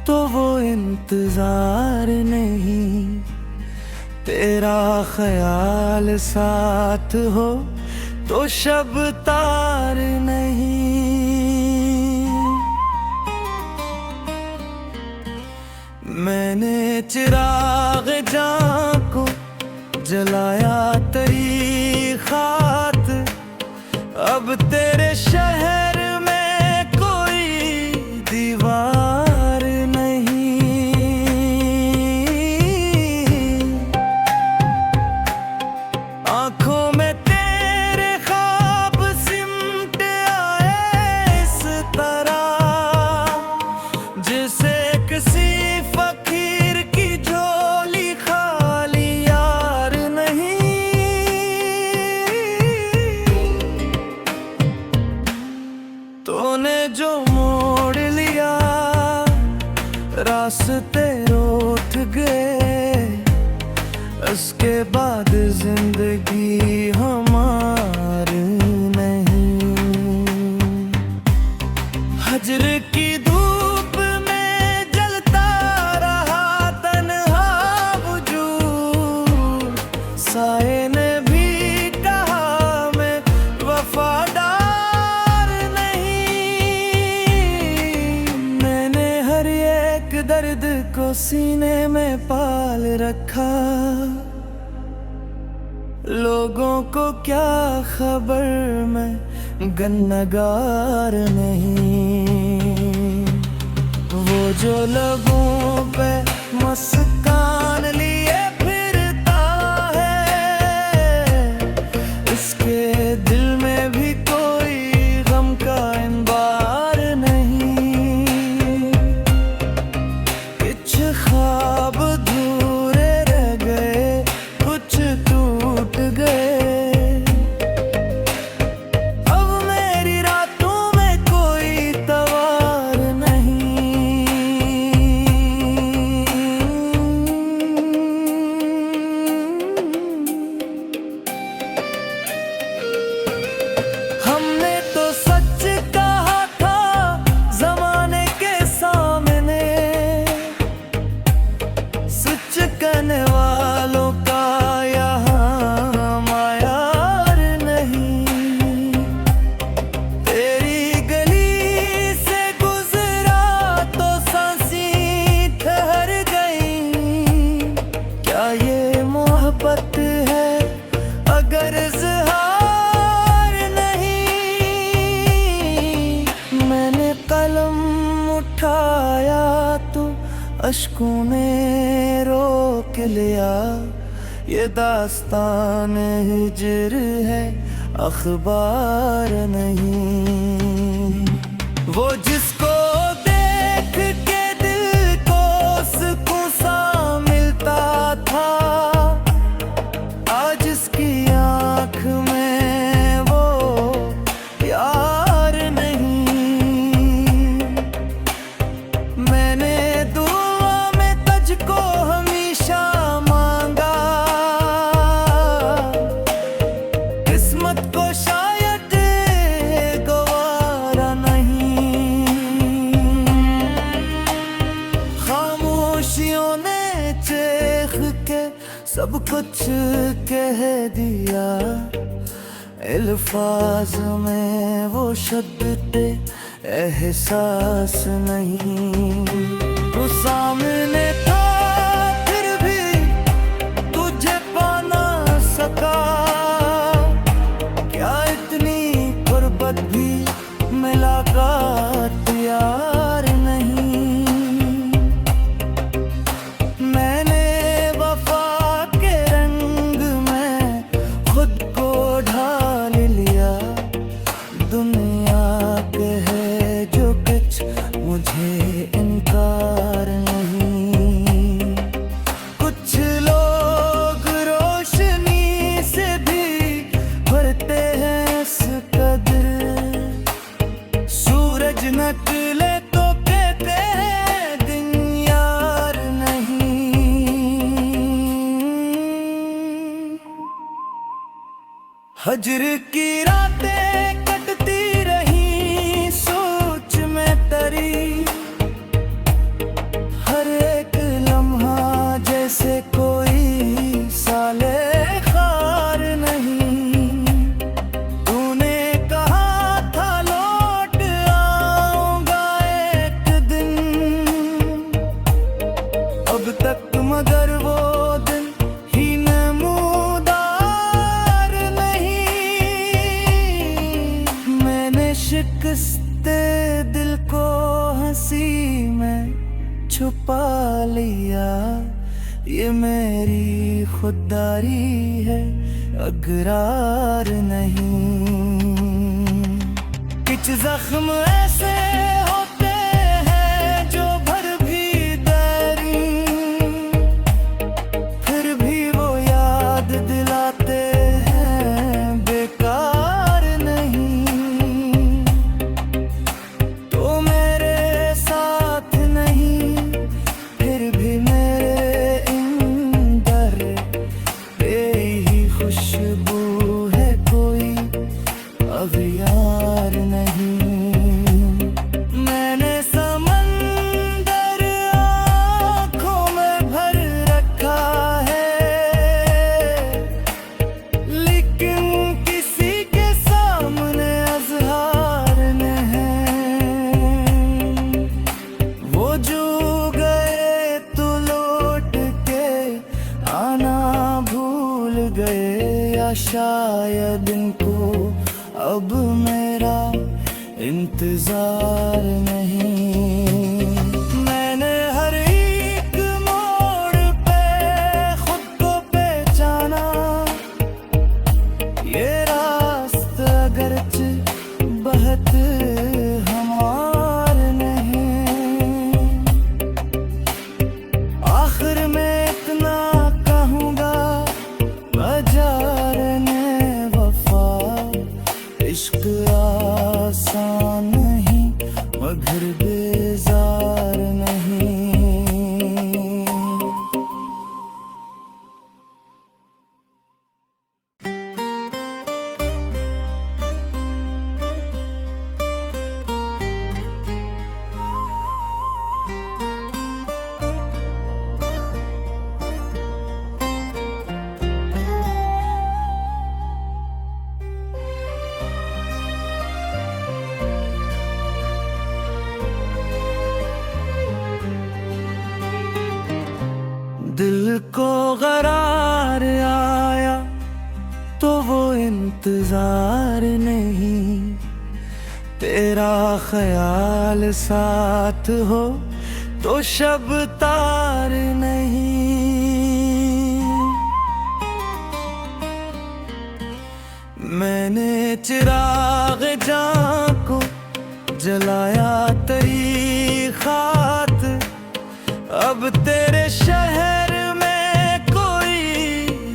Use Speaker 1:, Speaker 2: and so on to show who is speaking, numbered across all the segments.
Speaker 1: तो वो इंतजार नहीं, तेरा ख्याल साथ हो तो शब तार नहीं। मैंने चिराग जां को जलाया तेरी खातिर, अब तेरे शहर में कोई दीवार नहीं। आंखों में तेरे ख्वाब सिमट आए इस तरह, जिसे किसी फकीर की झोली खाली यार नहीं। तूने जो मोड़ लिया रास्ते रूठ गए, उसके बाद जिंदगी हमारी नहीं। हजर की धूप में जलता रहा तन्हा वजूद, साए ने भी कहा मैं वफादार नहीं। मैंने हर एक दर्द को सीने में पाल रखा, लोगों को क्या खबर मैं गन्नगार नहीं। वो जो लबों पे मुस्कान लिए फिरता है, इसके दिल में भी कोई गम का अंबार नहीं। कुछ ख्वाब अधूरे रह गए, कुछ टूट गए, अब मेरी रातों में कोई तवार नहीं। हमने तो सच कहा था जमाने के सामने, सच कहने वालों का यहाँ मायार नहीं। तेरी गली से गुजरा तो सांसें ठहर गई, क्या ये मोहब्बत है अगर इज़हार नहीं। मैंने कलम उठाया तो अश्कों ने रोक लिया, ये दास्तान हिजर है अखबार नहीं। वो जिसको देख के दिल को सुकून सा मिलता था, आज इसकी आँख में वो प्यार नहीं। मैंने दुआ में तुझको हमेशा मांगा, किस्मत को शायद गवारा नहीं। खामोशियों ने चीख के सब कुछ कह दिया, अल्फाज में वो शब्द एहसास नहीं। वो सामने था फिर भी तुझे पा ना सका, क्या इतनी गुर्बत भी मुलाकात यार नहीं। मैंने वफा के रंग में खुद को ढाल लिया, दुनिया कहे जो कुछ मुझे इनकार नहीं। कुछ लोग रोशनी से भी भरते हैं इस कदर, सूरज निकले तो कहते हैं दिन यार नहीं। हजर की रातें कटती रही सोच में तरी, छुपा लिया। ये मेरी खुददारी है, अकरार नहीं। कुछ जख्म ऐसे होते हैं जो भर भी देरी, फिर भी वो याद दिलाते हैं बेकार नहीं। तो मेरे साथ नहीं, फिर भी मेरे अंदर तेरी खुशबू है, कोई अब यार नहीं। मैंने समंदर आँखों में भर रखा है, लेकिन किसी के सामने अज़हार नहीं। वो जो गए तो लौट के आना भूल गए, या शायद इनको अब मेरा इंतजार नहीं। मैंने हर एक मोड़ पे खुद को पहचाना, ये रास्ता अगरचे बहुत हमार नहीं। आखिर में इतना कहूँगा, बाजार ने वफा, इश्क आसान नहीं मगर बेजार नहीं। दिल को करार आया तो वो इंतजार नहीं, तेरा ख्याल साथ हो तो शब तार नहीं। मैंने चिराग जान को जलाया तेरी खातिर, अब तेरे शहर में कोई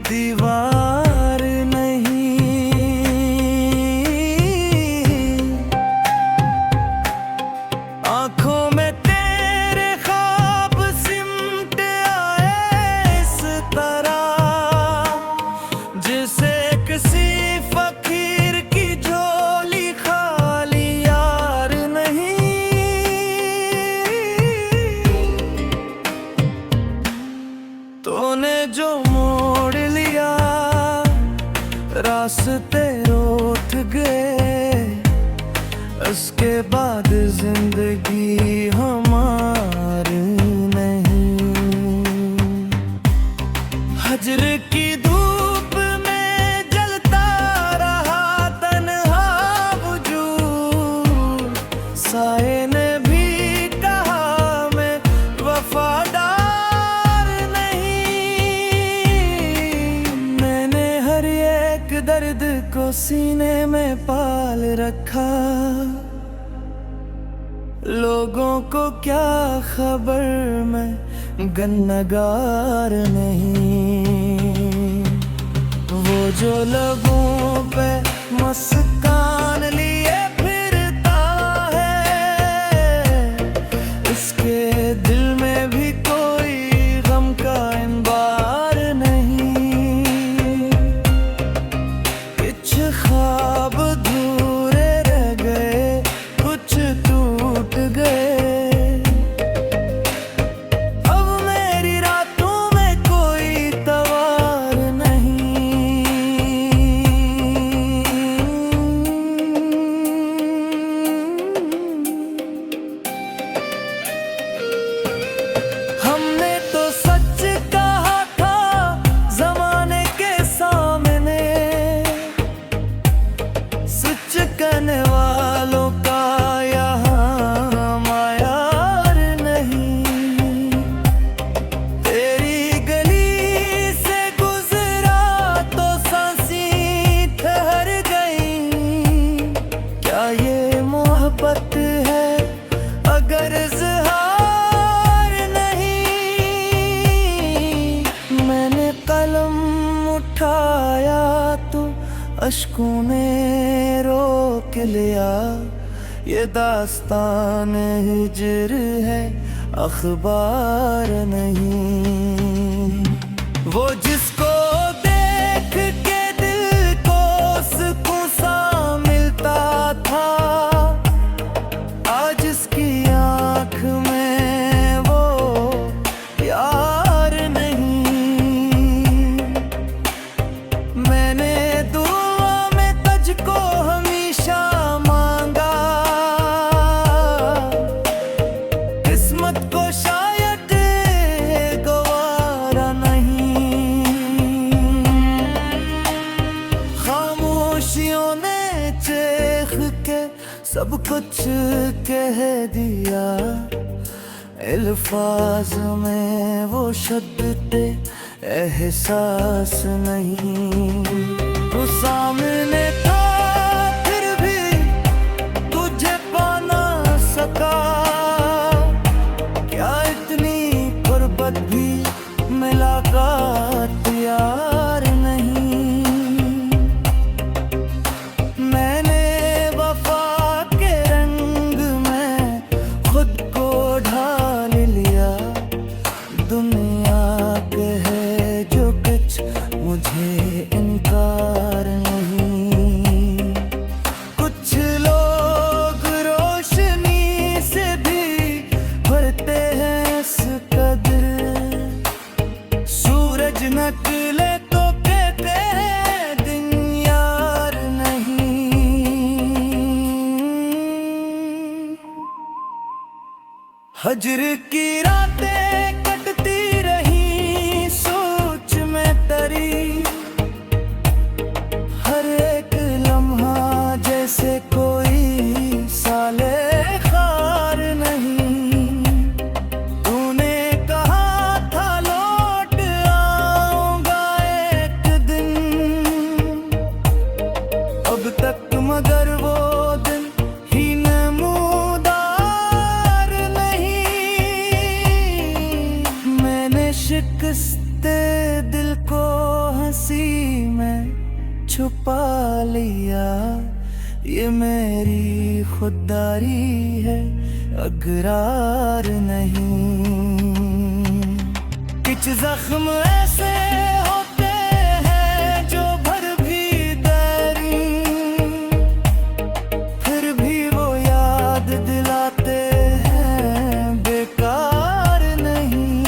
Speaker 1: दीवार नहीं। आंखों में तेरे ख्वाब सिमट आए इस तरह, जैसे किसी फकीर की झोली खाली यार नहीं। तूने जो मोड़ लिया रास्ते रूठ गए, उसके बाद जिंदगी हमारी नहीं। हजर की धूप में जलता रहा तन्हा वजूद, साए ने भी कहा मैं वफादार नहीं। मैंने हर एक दर्द को सीने में पाल रखा, लोगों को क्या खबर मैं गन्नगार नहीं। वो जो लोगों पे मुस्कान लिए फिरता है, इसके दिल में भी कोई गम का अंबार नहीं। कुछ ख्वाब अधूरे रह गए, कुछ टूट गए, अब मेरी रातों में कोई तवार नहीं। हम अश्कों ने रोक लिया। ये दास्तान हिज्र है, अखबार नहीं। वो जिसको देख के दिल को सुकून सा मिलता था, आज इसकी आँख में वो यार नहीं। मैंने दुआ में तुझको हमेशा मांगा, किस्मत को शायद गवारा नहीं। खामोशियों ने चीख के सब कुछ कह दिया। अल्फाज में वो शब्द एहसास नहीं। तू सामने था फिर भी तुझे पा ना सका। क्या इतनी गुर्बत भी मुलाकात यार नहीं। मैंने वफा के रंग में खुद को ढाल लिया। दुनिया कहे जो कुछ, मुझे इनकार नहीं। कुछ लोग रोशनी से भी भरते हैं इस कदर। सूरज निकले तो कहते हैं दिन यार नहीं। हजर की रातें कटती रही सोच में तरी। हर एक लम्हा जैसे कोई साले खार नहीं। तूने कहा था लौट आऊंगा एक दिन, अब तक मगर वो दिन ही नमूदार नहीं। मैंने शिकस्ते दिल को हंसी में छुपा लिया। ये मेरी खुददारी है, अकरार नहीं। कुछ जख्म ऐसे होते हैं जो भर भी देरी, फिर भी वो याद दिलाते हैं बेकार नहीं।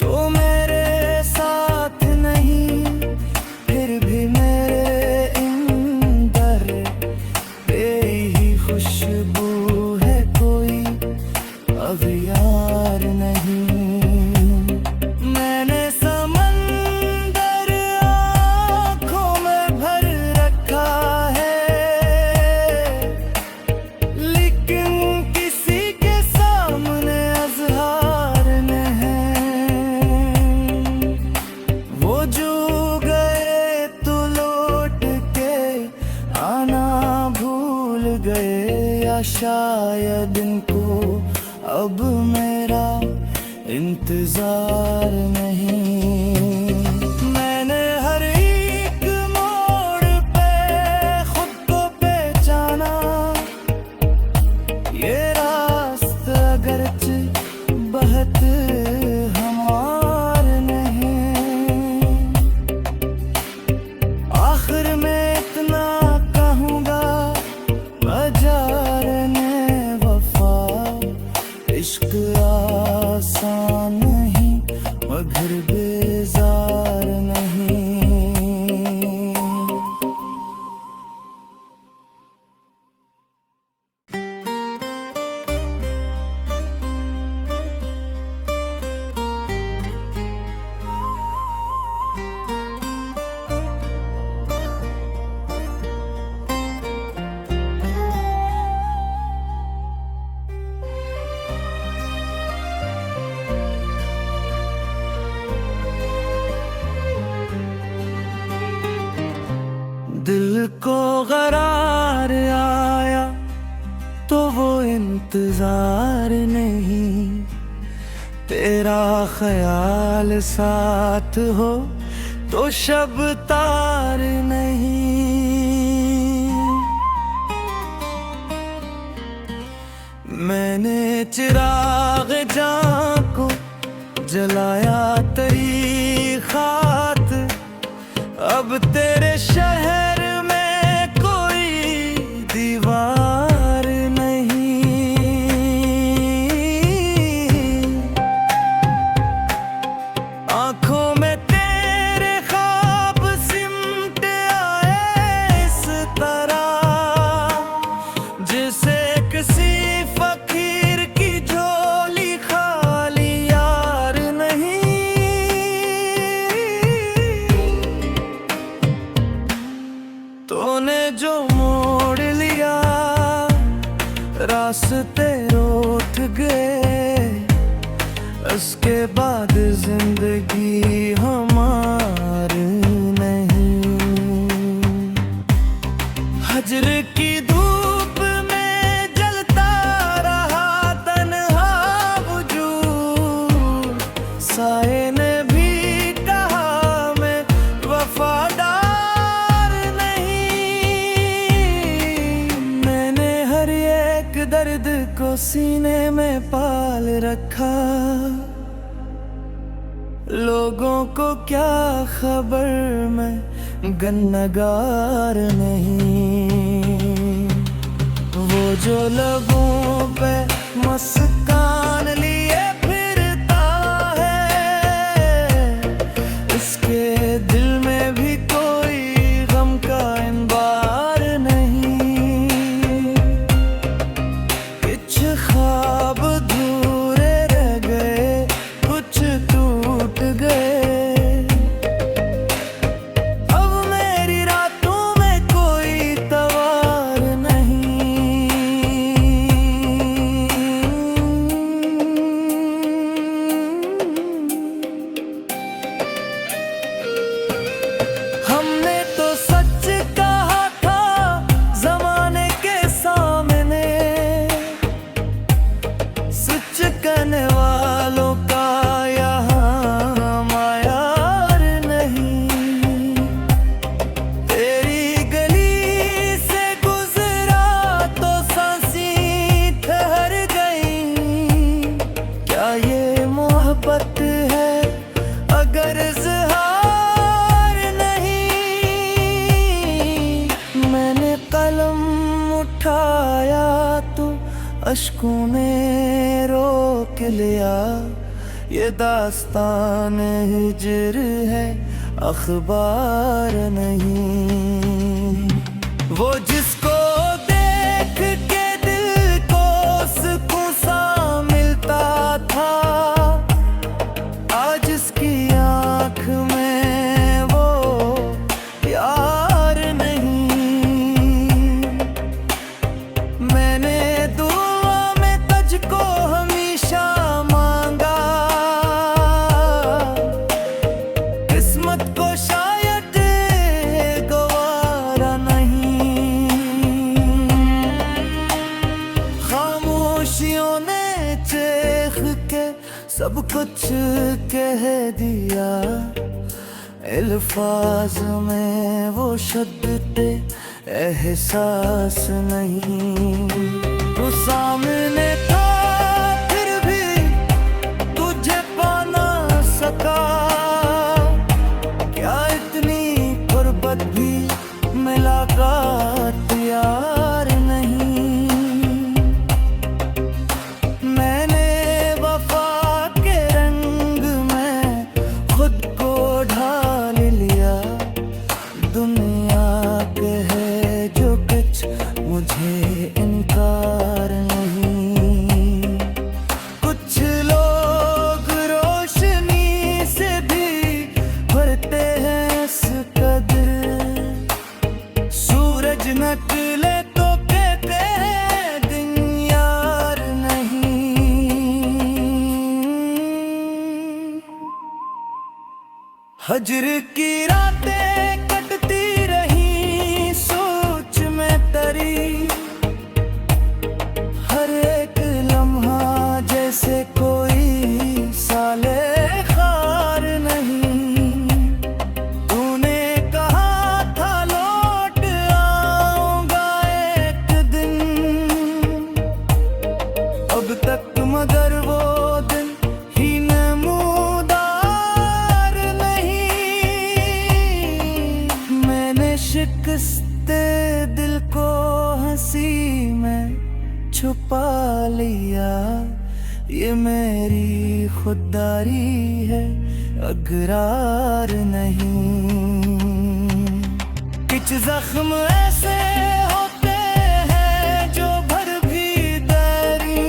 Speaker 1: तो मेरे साथ नहीं, फिर भी मेरे अंदर तेरी खुशबू है, कोई अब यार नहीं। मैंने समंदर आँखों में भर रखा है, लेकिन किसी के सामने अज़हार न है। वो जो गए तो लौट के आना भूल गए, या शायद इनको अब मेरा इंतजार नहीं। मैंने हर एक मोड़ पे खुद को पहचाना। ये रास्ता अगरचे बहुत हमार नहीं। आखिर में इतना कहूँगा, बाजार ने वफा। इश्क आसान नहीं, मगर बेजार नहीं। दिल को करार आया तो वो इंतजार नहीं। तेरा ख्याल साथ हो तो शब तार नहीं। मैंने चिराग जां को जलाया तेरी खातिर, अब तेरे शहर में कोई दीवार नहीं। आंखों में तेरे ख्वाब सिमट आए इस तरह, जिसे किसी फकीर की झोली खाली यार नहीं। तूने जो मोड़ लिया रास्ते रूठ गए, उसके बाद जिंदगी हमारी नहीं। हजर की धूप में जलता रहा तन्हा वजूद, साए ने भी कहा मैं वफादार नहीं। मैंने हर एक दर्द को सीने में पाल रखा, लोगों को क्या खबर मैं गन्नगार नहीं। वो जो लबों पे मुस्कान लिए फिरता है, इसके दिल में भी कोई गम का अंबार नहीं। कुछ ख्वाब अधूरे रह गए, कुछ टूट गए, अब मेरी रातों में कोई तवार नहीं। हमने तो सच कहा था जमाने के सामने, सच कहने वालों का यहाँ मायार नहीं। तेरी गली से गुजरा तो सांसें ठहर गई, क्या ये मोहब्बत है अगर इज़हार नहीं। मैंने कलम उठाया तो अश्कों ने रोक लिया, ये दास्तान हिजर है अखबार नहीं। वो जिसको देख के दिल को सुकून सा मिलता था, आज इसकी आँख में वो प्यार नहीं। मैंने दुआ में तुझको हमेशा मांगा, किस्मत को शायद गवारा नहीं। खामोशियों ने चीख के सब कुछ कह दिया, अल्फाज में वो शद्दत एहसास नहीं। तू सामने था फिर भी तुझे पा ना सका, क्या इतनी गुर्बत भी मुलाकात यार नहीं। मैंने वफा के रंग में खुद को ढाल लिया, दुनिया कहे जो कुछ मुझे इनकार नहीं। कुछ लोग रोशनी से भी भरते हैं इस कदर, सूरज निकले तो कहते हैं दिन यार नहीं। हजर की रातें कटती रही सोच में तरी, हर एक लम्हा जैसे कोई साले खार नहीं। मगर वो दिन ही नमूदार नहीं। मैंने शिकस्ते दिल को हंसी में छुपा लिया। ये मेरी खुददारी है, अगरार नहीं। कुछ जख्म ऐसे होते हैं जो भर भी देरी,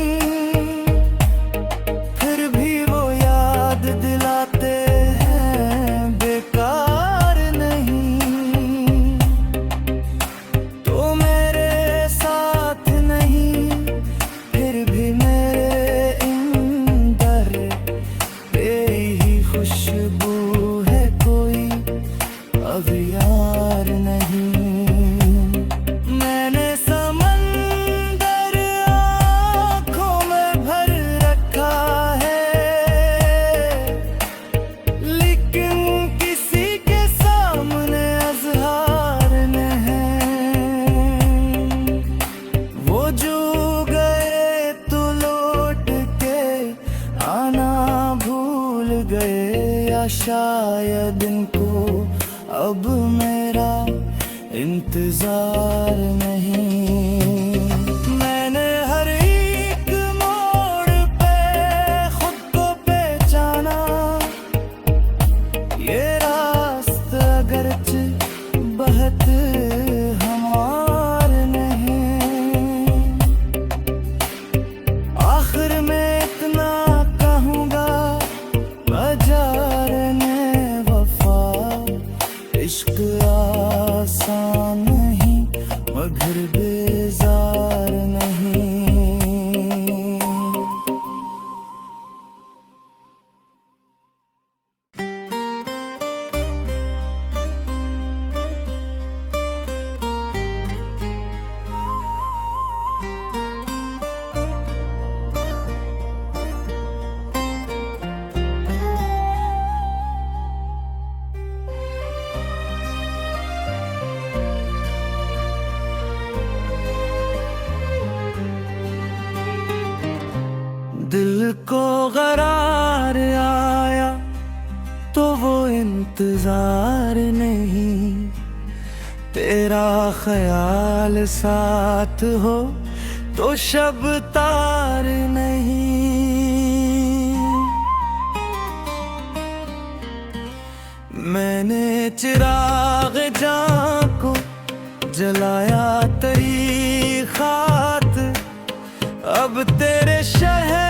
Speaker 1: फिर भी वो याद दिलाते हैं, बेकार नहीं। तो मेरे साथ नहीं, फिर भी मेरे अंदर तेरी खुशबू है, कोई अब यार नहीं। मैंने समंदर आँखों में भर रखा है, लेकिन किसी के सामने अज़हार नहीं। वो जो गए तो लौट के आना भूल गए, या शायद इनको अब मेरा इंतजार नहीं। मैंने हर एक मोड़ पे खुद को पहचाना। ये रास्ता अगरचे बहुत हमार नहीं। आखिर में इतना कहूँगा, बाजार ने वफा, इश्क आसान नहीं मगर बेजार नहीं। दिल को करार आया तो वो इंतजार नहीं। तेरा ख्याल साथ हो तो शब तार नहीं। मैंने चिराग जां को जलाया तेरी खातिर, अब तेरे शहर